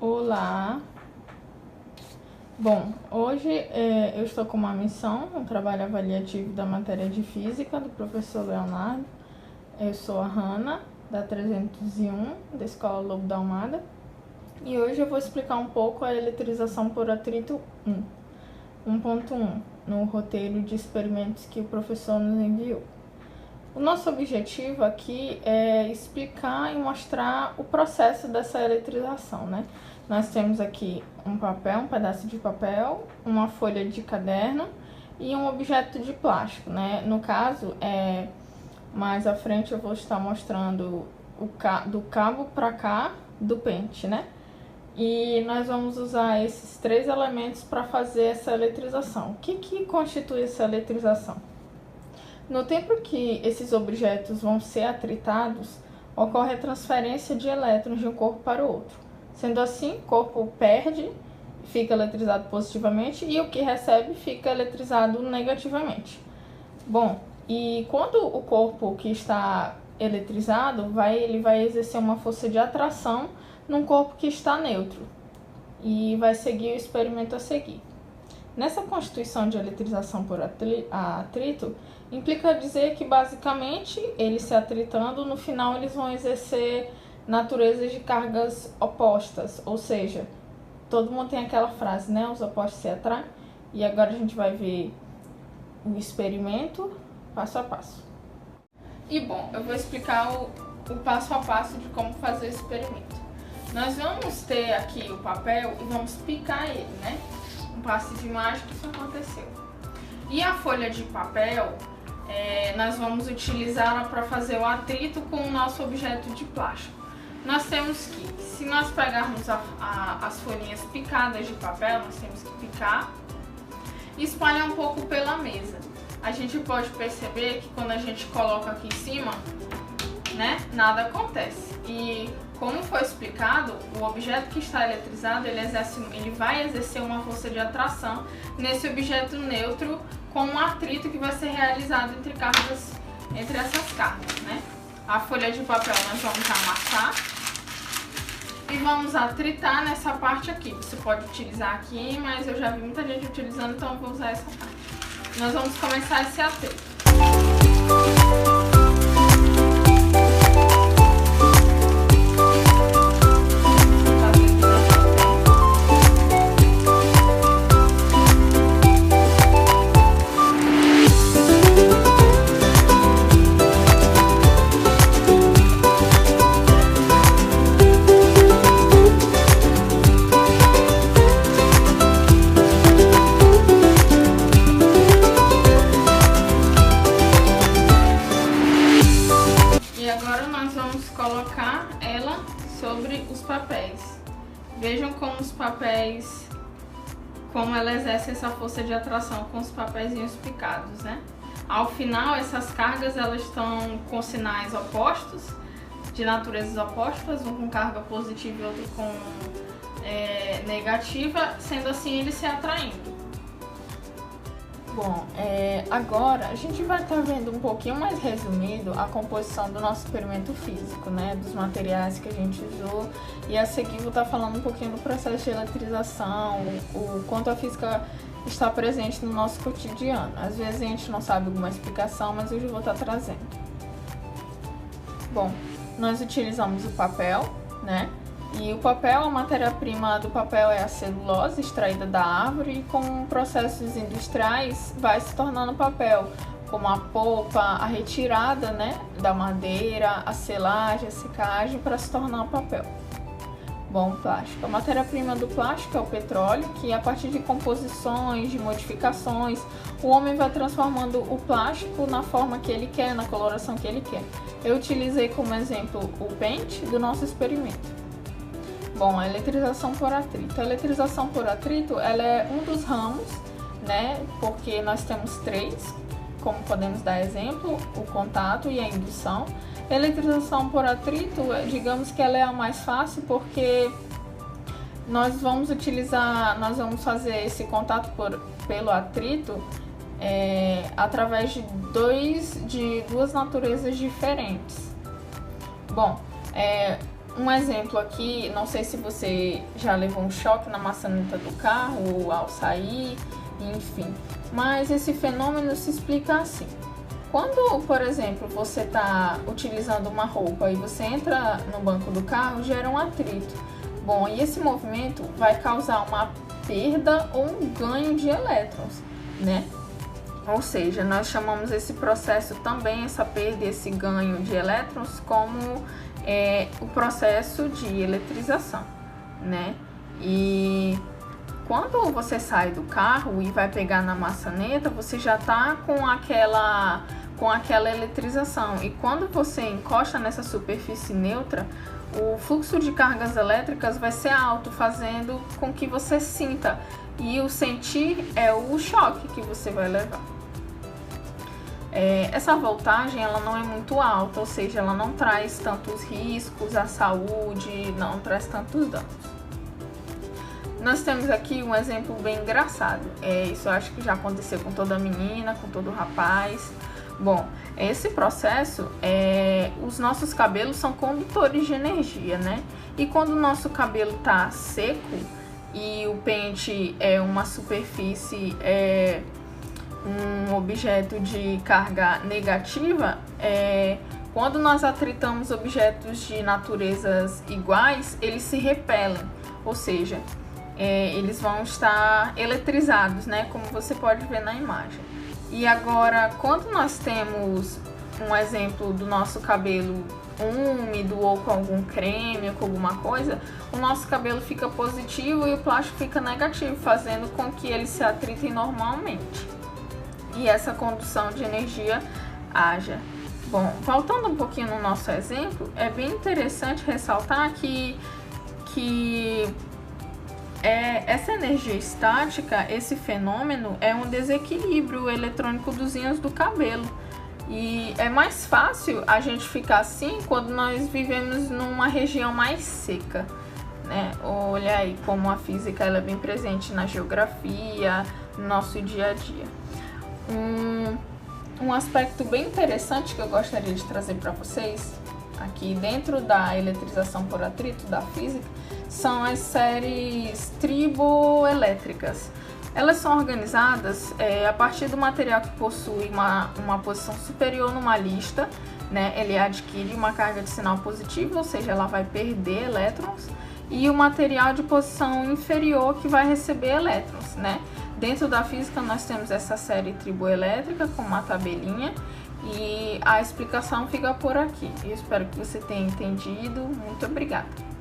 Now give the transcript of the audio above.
Olá! Bom, hoje eu estou com uma missão, um trabalho avaliativo da matéria de Física do professor Leonardo. Eu sou a Hanna, da 301, da Escola Lobo da Almada, e hoje eu vou explicar um pouco a eletrização por atrito 1.1, no roteiro de experimentos que o professor nos enviou. O nosso objetivo aqui é explicar e mostrar o processo dessa eletrização, né? Nós temos aqui um papel, um pedaço de papel, uma folha de caderno e um objeto de plástico, né? No caso, mais à frente eu vou estar mostrando do cabo para cá do pente, né? E nós vamos usar esses três elementos para fazer essa eletrização. O que constitui essa eletrização? No tempo que esses objetos vão ser atritados, ocorre a transferência de elétrons de um corpo para o outro. Sendo assim, o corpo perde, fica eletrizado positivamente, e o que recebe fica eletrizado negativamente. Bom, e quando o corpo que está eletrizado, ele vai exercer uma força de atração num corpo que está neutro, e vai seguir o experimento a seguir. Nessa constituição de eletrização por atrito, implica dizer que basicamente eles se atritando, no final eles vão exercer naturezas de cargas opostas, ou seja, todo mundo tem aquela frase, né? Os opostos se atraem. E agora a gente vai ver o experimento passo a passo. E bom, eu vou explicar o passo a passo de como fazer o experimento. Nós vamos ter aqui o papel e vamos picar ele, né? Um passe de mágica, isso aconteceu. E a folha de papel, nós vamos utilizá-la para fazer o atrito com o nosso objeto de plástico. Nós temos que, se nós pegarmos as folhinhas picadas de papel, nós temos que picar e espalhar um pouco pela mesa. A gente pode perceber que quando a gente coloca aqui em cima, né, nada acontece. E como foi explicado, o objeto que está eletrizado, ele vai exercer uma força de atração nesse objeto neutro com um atrito que vai ser realizado entre essas cargas, né? A folha de papel nós vamos amassar e vamos atritar nessa parte aqui. Você pode utilizar aqui, mas eu já vi muita gente utilizando, então eu vou usar essa parte. Nós vamos começar esse atrito. Colocar ela sobre os papéis. Vejam como os papéis, como ela exerce essa força de atração com os papeizinhos picados, né? Ao final, essas cargas elas estão com sinais opostos, de naturezas opostas, um com carga positiva e outro com negativa, sendo assim eles se atraindo. Bom, agora a gente vai estar vendo um pouquinho mais resumido a composição do nosso experimento físico, né? Dos materiais que a gente usou, e a seguir vou estar falando um pouquinho do processo de eletrização, o quanto a física está presente no nosso cotidiano. Às vezes a gente não sabe alguma explicação, mas hoje eu vou estar trazendo. Bom, nós utilizamos o papel, né? E o papel, a matéria-prima do papel é a celulose extraída da árvore, e com processos industriais vai se tornando papel, como a polpa, a retirada, né, da madeira, a selagem, a secagem, para se tornar o papel. Bom, plástico. A matéria-prima do plástico é o petróleo, que a partir de composições, de modificações, o homem vai transformando o plástico na forma que ele quer, na coloração que ele quer. Eu utilizei como exemplo o pente do nosso experimento. Bom, a eletrização por atrito. A eletrização por atrito, ela é um dos ramos, né? Porque nós temos três, como podemos dar exemplo, o contato e a indução. A eletrização por atrito, digamos que ela é a mais fácil, porque nós vamos fazer esse contato pelo atrito através de duas naturezas diferentes. Bom, Um exemplo aqui, não sei se você já levou um choque na maçaneta do carro ao sair, enfim. Mas esse fenômeno se explica assim. Quando, por exemplo, você está utilizando uma roupa e você entra no banco do carro, gera um atrito. Bom, e esse movimento vai causar uma perda ou um ganho de elétrons, né? Ou seja, nós chamamos esse processo também, essa perda e esse ganho de elétrons, como o processo de eletrização, né? E quando você sai do carro e vai pegar na maçaneta, você já está com aquela eletrização. E quando você encosta nessa superfície neutra, o fluxo de cargas elétricas vai ser alto, fazendo com que você sinta. E o sentir é o choque que você vai levar. Essa voltagem ela não é muito alta, ou seja, ela não traz tantos riscos à saúde, não traz tantos danos. Nós temos aqui um exemplo bem engraçado. Isso eu acho que já aconteceu com toda menina, com todo rapaz. Bom, esse processo, os nossos cabelos são condutores de energia, né? E quando o nosso cabelo tá seco e o pente é uma superfície, um objeto de carga negativa, quando nós atritamos objetos de naturezas iguais, eles se repelem, ou seja, eles vão estar eletrizados, né? Como você pode ver na imagem. E agora, quando nós temos um exemplo do nosso cabelo úmido ou com algum creme ou com alguma coisa, o nosso cabelo fica positivo e o plástico fica negativo, fazendo com que eles se atritem normalmente. E essa condução de energia haja. Bom, voltando um pouquinho no nosso exemplo, é bem interessante ressaltar que essa energia estática, esse fenômeno, é um desequilíbrio eletrônico dos íons do cabelo. E é mais fácil a gente ficar assim quando nós vivemos numa região mais seca, né? Olha aí como a física ela é bem presente na geografia, no nosso dia a dia. Um aspecto bem interessante que eu gostaria de trazer para vocês aqui dentro da eletrização por atrito da física são as séries triboelétricas. Elas são organizadas a partir do material que possui uma posição superior numa lista, né? Ele adquire uma carga de sinal positivo, ou seja, ela vai perder elétrons, e o material de posição inferior que vai receber elétrons, né? Dentro da física nós temos essa série triboelétrica com uma tabelinha e a explicação fica por aqui. Eu espero que você tenha entendido. Muito obrigada!